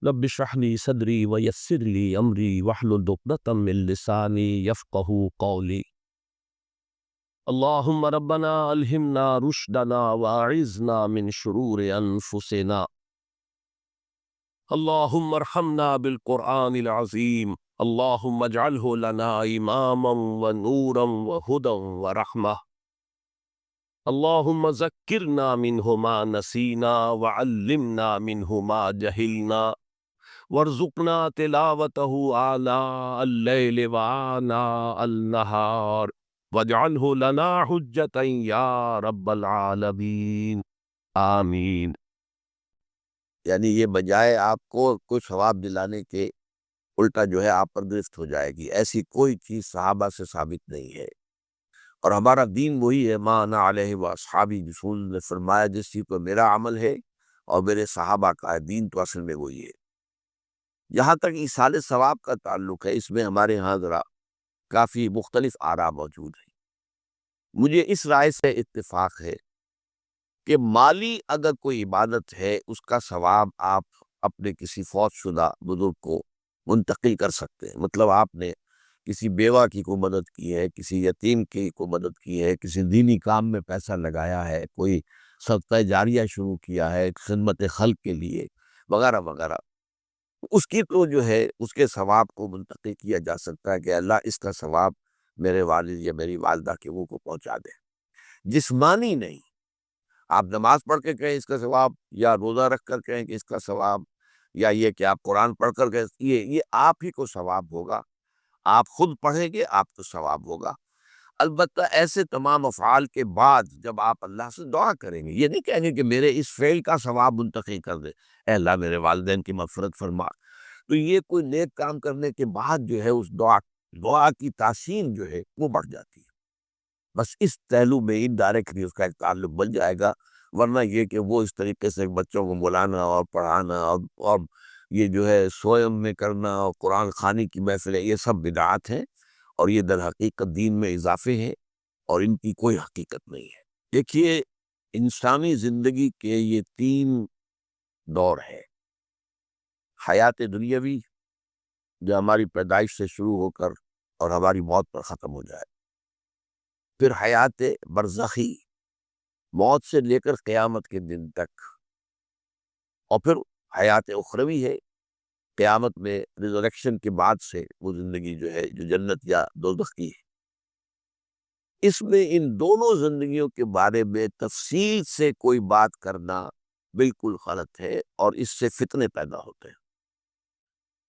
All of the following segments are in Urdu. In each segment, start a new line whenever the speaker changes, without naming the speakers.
رب اشرح لي صدري ويسر لي امري واحلل عقدة من لساني يفقهوا قولي. اللهم ربنا الهمنا رشدنا واعذنا من شرور انفسنا. اللهم ارحمنا بالقرآن العظيم. اللهم اجعله لنا اماما ونورا وهدى ورحمة. اللهم ذكرنا منه ما نسينا وعلمنا منه ما جهلنا وارزقنا تلاوته آناء الليل وآناء النهار واجعله لنا حجة یا رب العالمین آمین۔
یعنی یہ بجائے آپ کو کوئی ثواب دلانے کے الٹا جو ہے آپ پر گرفت ہو جائے گی، ایسی کوئی چیز صحابہ سے ثابت نہیں ہے۔ اور ہمارا دین وہی ہے، ما انا علیہ واصحابی، رسول نے فرمایا جس چیز پر میرا عمل ہے اور میرے صحابہ کا ہے، دین تو اصل میں وہی ہے۔ جہاں تک ایصال ثواب کا تعلق ہے، اس میں ہمارے ہاں ذرا کافی مختلف آراء موجود ہیں۔ مجھے اس رائے سے اتفاق ہے کہ مالی اگر کوئی عبادت ہے، اس کا ثواب آپ اپنے کسی فوت شدہ بزرگ کو منتقل کر سکتے ہیں۔ مطلب آپ نے کسی بیوہ کی کو مدد کی ہے، کسی یتیم کی کو مدد کی ہے، کسی دینی کام میں پیسہ لگایا ہے، کوئی صدقہ جاریہ شروع کیا ہے خدمت خلق کے لیے وغیرہ وغیرہ، اس کی تو جو ہے اس کے ثواب کو منتقل کیا جا سکتا ہے کہ اللہ اس کا ثواب میرے والد یا میری والدہ کے وہ کو پہنچا دے۔ جسمانی نہیں، آپ نماز پڑھ کے کہیں اس کا ثواب، یا روزہ رکھ کر کہیں کہ اس کا ثواب، یا یہ کہ آپ قرآن پڑھ کر کہیں، یہ آپ ہی کو ثواب ہوگا، آپ خود پڑھیں گے آپ کو ثواب ہوگا۔ البتہ ایسے تمام افعال کے بعد جب آپ اللہ سے دعا کریں گے، یہ نہیں کہیں گے کہ میرے اس فعل کا ثواب منتقل کر دے، اے اللہ میرے والدین کی مغفرت فرما، تو یہ کوئی نیک کام کرنے کے بعد جو ہے اس دعا کی تاثیر جو ہے وہ بڑھ جاتی ہے۔ بس اس پہلو میں انڈائریکٹلی اس کا ایک تعلق بن جائے گا، ورنہ یہ کہ وہ اس طریقے سے بچوں کو بلانا اور پڑھانا اور یہ جو ہے سوئم میں کرنا اور قرآن خوانی کی محفلیں، یہ سب بدعات ہیں، اور یہ در حقیقت دین میں اضافے ہیں، اور ان کی کوئی حقیقت نہیں ہے۔ دیکھیے، انسانی زندگی کے یہ تین دور ہے: حیات دنیاوی جو ہماری پیدائش سے شروع ہو کر اور ہماری موت پر ختم ہو جائے، پھر حیات برزخی موت سے لے کر قیامت کے دن تک، اور پھر حیات اخروی ہے قیامت میں ریزریکشن کے بعد سے وہ زندگی جو ہے جو جنت یا دوزخ کی ہے۔ اس میں ان دونوں زندگیوں کے بارے میں تفصیل سے کوئی بات کرنا بالکل غلط ہے، اور اس سے فتنے پیدا ہوتے ہیں۔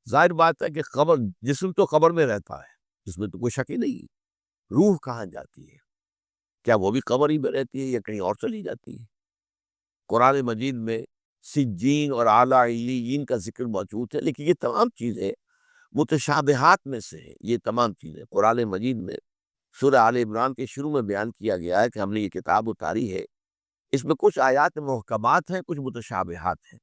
ظاہر بات ہے کہ قبر، جسم تو قبر میں رہتا ہے، اس میں تو کوئی شک ہی نہیں، روح کہاں جاتی ہے؟ کیا وہ بھی قبر ہی میں رہتی ہے یا کہیں اور چلی جاتی ہے؟ قرآن مجید میں سجین اور اعلیٰ علیین کا ذکر موجود ہے، لیکن یہ تمام چیزیں متشابہات میں سے ہیں۔ یہ تمام چیزیں قرآن مجید میں سورہ آل عمران کے شروع میں بیان کیا گیا ہے کہ ہم نے یہ کتاب اتاری ہے، اس میں کچھ آیات محکمات ہیں، کچھ متشابہات ہیں۔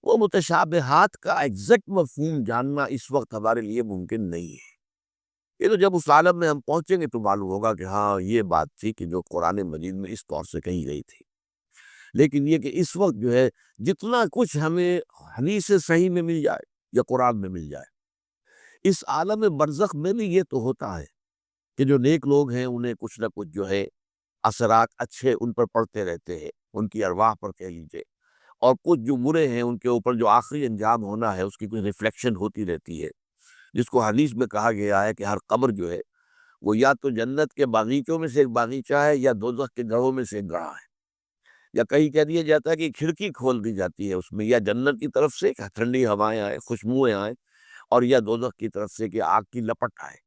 وہ متشابہات کا ایگزیکٹ مفہوم جاننا اس وقت ہمارے لیے ممکن نہیں ہے۔ یہ تو جب اس عالم میں ہم پہنچیں گے تو معلوم ہوگا کہ ہاں یہ بات تھی کہ جو قرآن مجید میں اس طور سے کہی گئی تھی۔ لیکن یہ کہ اس وقت جو ہے جتنا کچھ ہمیں حدیث صحیح میں مل جائے یا قرآن میں مل جائے، اس عالم برزخ میں بھی یہ تو ہوتا ہے کہ جو نیک لوگ ہیں انہیں کچھ نہ کچھ جو ہے اثرات اچھے ان پر پڑتے رہتے ہیں، ان کی ارواح پر کہہ لیجیے، اور کچھ جو برے ہیں ان کے اوپر جو آخری انجام ہونا ہے اس کی کوئی ریفلیکشن ہوتی رہتی ہے، جس کو حدیث میں کہا گیا ہے کہ ہر قبر جو ہے وہ یا تو جنت کے باغیچوں میں سے ایک باغیچہ ہے یا دوزخ کے گڑھوں میں سے ایک گڑھا ہے، یا کہیں کہہ دیا جاتا ہے کہ کھڑکی کھول دی جاتی ہے اس میں، یا جنت کی طرف سے کہ ٹھنڈی ہوائیں آئیں، خوشبوئیں آئیں، اور یا دوزخ کی طرف سے کہ آگ کی لپٹ آئے۔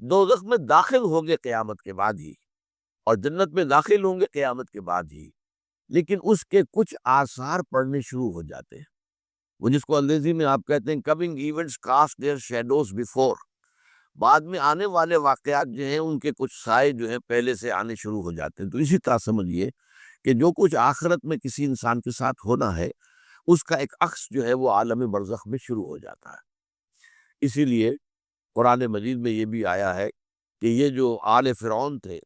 دوزخ میں داخل ہوں گے قیامت کے بعد ہی، اور جنت میں داخل ہوں گے قیامت کے بعد ہی، لیکن اس کے کچھ آثار پڑنے شروع ہو جاتے ہیں، وہ جس کو انگریزی میں آپ کہتے ہیں coming events cast their shadows before, بعد میں آنے والے واقعات جو ہیں ان کے کچھ سائے جو ہیں پہلے سے آنے شروع ہو جاتے ہیں۔ تو اسی طرح سمجھیے کہ جو کچھ آخرت میں کسی انسان کے ساتھ ہونا ہے اس کا ایک عکس جو ہے وہ عالم برزخ میں شروع ہو جاتا ہے۔ اسی لیے قرآن مجید میں یہ بھی آیا ہے کہ یہ جو آل فرعون تھے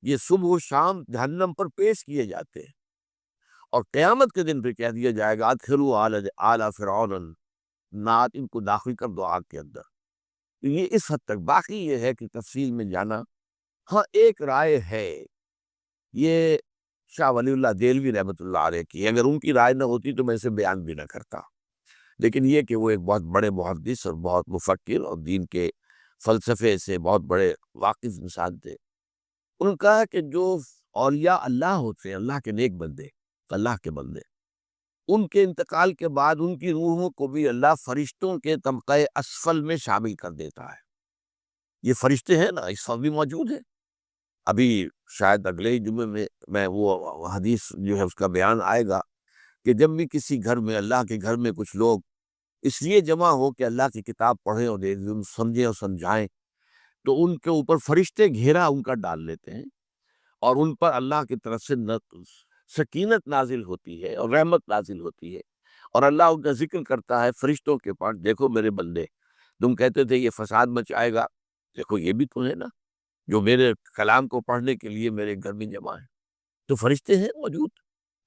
یہ صبح و شام جہنم پر پیش کیے جاتے ہیں، اور قیامت کے دن پہ کہہ دیا جائے گا ادخلوا آل فرعون نعت ان کو داخل کر دو آگ کے اندر۔ تو یہ اس حد تک، باقی یہ ہے کہ تفصیل میں جانا۔ ہاں ایک رائے ہے، یہ شاہ ولی اللہ دہلوی رحمۃ اللہ علیہ کی، اگر ان کی رائے نہ ہوتی تو میں اسے بیان بھی نہ کرتا، لیکن یہ کہ وہ ایک بہت بڑے محدث اور بہت مفکر اور دین کے فلسفے سے بہت بڑے واقف انسان تھے۔ انہوں نے کہا کہ جو اولیاء اللہ ہوتے ہیں، اللہ کے نیک بندے، اللہ کے بندے، ان کے انتقال کے بعد ان کی روحوں کو بھی اللہ فرشتوں کے طبقہ اسفل میں شامل کر دیتا ہے۔ یہ فرشتے ہیں نا، اس وقت بھی موجود ہیں۔ ابھی شاید اگلے ہی جمعے میں وہ حدیث جو ہے اس کا بیان آئے گا کہ جب بھی کسی گھر میں، اللہ کے گھر میں کچھ لوگ اس لیے جمع ہو کہ اللہ کی کتاب پڑھیں اور سمجھیں اور سمجھائیں، تو ان کے اوپر فرشتے گھیرا ان کا ڈال لیتے ہیں، اور ان پر اللہ کی طرف سے سکینت نازل ہوتی ہے اور رحمت نازل ہوتی ہے، اور اللہ ان کا ذکر کرتا ہے فرشتوں کے پاس، دیکھو میرے بندے، تم کہتے تھے یہ فساد مچائے گا، دیکھو یہ بھی تو ہے نا جو میرے کلام کو پڑھنے کے لیے میرے گھر میں جمع ہے۔ تو فرشتے ہیں موجود،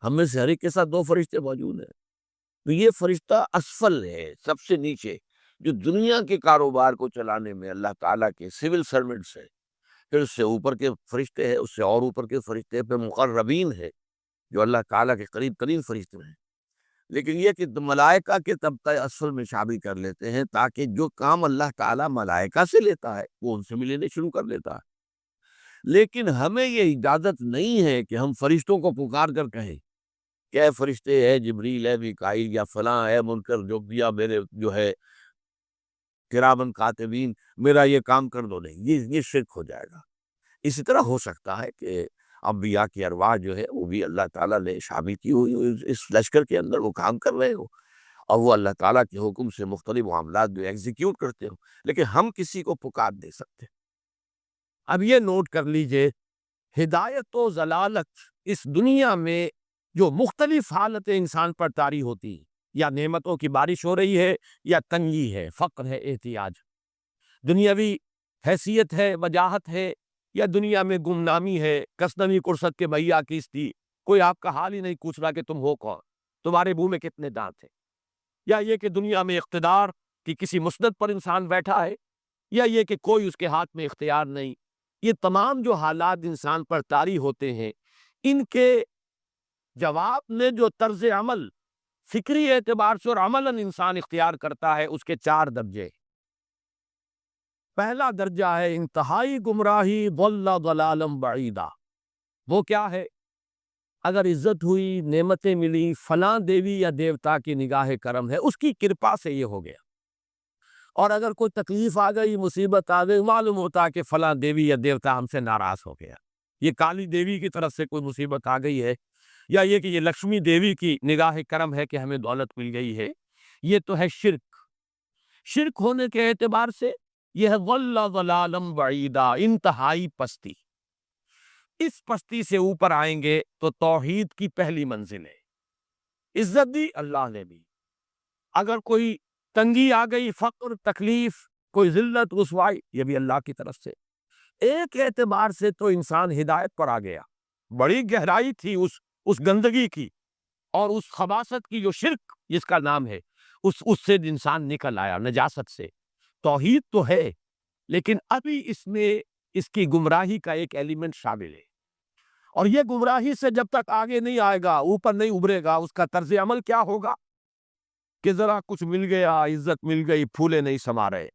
ہم میں سے ہر ایک کے ساتھ 2 فرشتے موجود ہیں۔ تو یہ فرشتہ اسفل ہے، سب سے نیچے، جو دنیا کے کاروبار کو چلانے میں اللہ تعالیٰ کے سول سرونٹس ہیں۔ پھر اس سے اوپر کے فرشتے ہیں، اس سے اور اوپر کے فرشتے، پھر مقربین ہیں جو اللہ تعالیٰ کے قریب ترین فرشتے ہیں۔ لیکن یہ کہ ملائکہ کے طبقہ اسفل میں شامل کر لیتے ہیں، تاکہ جو کام اللہ تعالیٰ ملائکہ سے لیتا ہے وہ ان سے بھی لینے شروع کر دیتا ہے۔ لیکن ہمیں یہ اجازت نہیں ہے کہ ہم فرشتوں کو پکار کر کہیں کہ اے فرشتے، اے جبریل، اے میکائیل، یا فلاں، اے منکر، جو یا میرے جو ہے کرامن کاتبین، میرا یہ کام کر دو۔ نہیں، یہ شرک ہو جائے گا۔ اسی طرح ہو سکتا ہے کہ انبیاء کی ارواح جو ہے وہ بھی اللہ تعالیٰ نے شامل کی ہوئی اس لشکر کے اندر، وہ کام کر رہے ہو اور وہ اللہ تعالیٰ کے حکم سے مختلف معاملات جو ایگزیکیوٹ کرتے ہو، لیکن ہم کسی کو پکار دے سکتے۔ اب یہ نوٹ کر لیجئے، ہدایت و ضلالت اس دنیا میں جو مختلف حالتیں انسان پر طاری ہوتی، یا نعمتوں کی بارش ہو رہی ہے، یا تنگی ہے، فقر ہے، احتیاج، دنیاوی حیثیت ہے، وجاہت ہے، یا دنیا میں گمنامی ہے، کسنوی کرست کے بھیا کس تھی، کوئی آپ کا حال ہی نہیں پوچھ رہا کہ تم ہو کون، تمہارے منہ میں کتنے دانت ہیں، یا یہ کہ دنیا میں اقتدار کی کسی مسند پر انسان بیٹھا ہے، یا یہ کہ کوئی اس کے ہاتھ میں اختیار نہیں، یہ تمام جو حالات انسان پر طاری ہوتے ہیں، ان کے جواب میں جو طرز عمل فکری اعتبار سے اور عملاً انسان اختیار کرتا ہے، اس کے 4 درجے۔ پہلا درجہ ہے انتہائی گمراہی، ضل ضلالا بعیدا۔ وہ کیا ہے؟ اگر عزت ہوئی، نعمتیں ملی، فلاں دیوی یا دیوتا کی نگاہ کرم ہے، اس کی کرپا سے یہ ہو گیا، اور اگر کوئی تکلیف آ گئی، مصیبت آ گئی، معلوم ہوتا کہ فلاں دیوی یا دیوتا ہم سے ناراض ہو گیا، یہ کالی دیوی کی طرف سے کوئی مصیبت آ گئی ہے، یا یہ کہ یہ لکشمی دیوی کی نگاہ کرم ہے کہ ہمیں دولت مل گئی ہے۔ یہ تو ہے شرک۔ شرک ہونے کے اعتبار سے یہ ہے ضل ضلالا بعیدا، انتہائی پستی۔ اس پستی سے اوپر آئیں گے تو توحید کی پہلی منزل ہے۔ عزت دی اللہ نے دی، اگر کوئی تنگی آ گئی، فقر، تکلیف، کوئی ذلت، رسوائی، یہ بھی اللہ کی طرف سے۔ ایک اعتبار سے تو انسان ہدایت پر آ گیا، بڑی گہرائی تھی اس گندگی کی اور اس خباثت کی جو شرک جس کا نام ہے، اس سے انسان نکل آیا، نجاست سے۔ توحید تو ہے، لیکن ابھی اس میں اس کی گمراہی کا ایک ایلیمنٹ شامل ہے، اور یہ گمراہی سے جب تک آگے نہیں آئے گا، اوپر نہیں ابھرے گا، اس کا طرز عمل کیا ہوگا کہ ذرا کچھ مل گیا، عزت مل گئی، پھولے نہیں سما رہے،